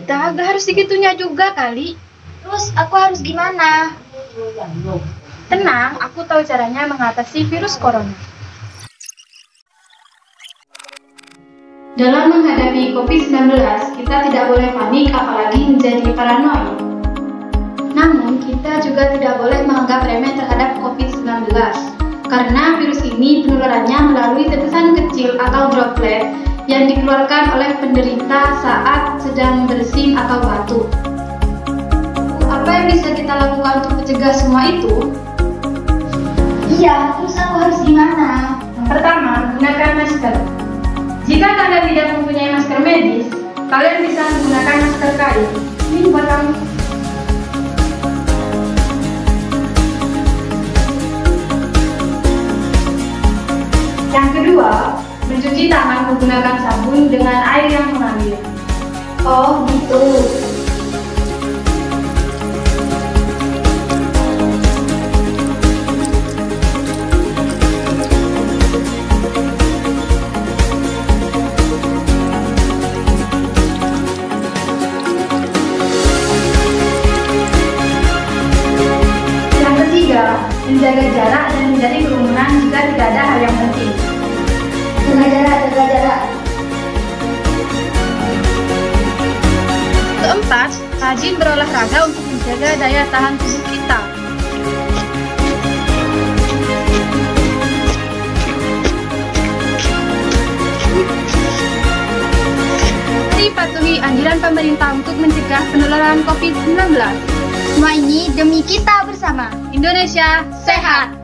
Gita, gak harus segitunya juga kali. Terus aku harus gimana? Tenang, aku tahu caranya mengatasi virus corona. Dalam menghadapi COVID-19, kita tidak boleh panik apalagi menjadi paranoid. Namun, kita juga tidak boleh menganggap remeh terhadap COVID-19, karena virus ini penularannya melalui tetesan kecil atau droplet yang dikeluarkan oleh penderita saat sedang bersin atau batuk. Apa yang bisa kita lakukan untuk mencegah semua itu? Iya, terus aku harus gimana? Pertama, gunakan masker. Jika kalian tidak mempunyai masker medis, kalian bisa menggunakan masker kain. Ini buat kamu. Yang kedua, mencuci tangan menggunakan sabun dengan air yang mengalir. Oh, gitu. Yang ketiga, menjaga jarak dan hindari kerumunan jika tidak ada hal yang penting. Jaga jarak. Keempat, rajin berolahraga untuk menjaga daya tahan tubuh kita. Mari patuhi anjuran pemerintah untuk mencegah penularan COVID-19. Semua ini demi kita bersama. Indonesia sehat!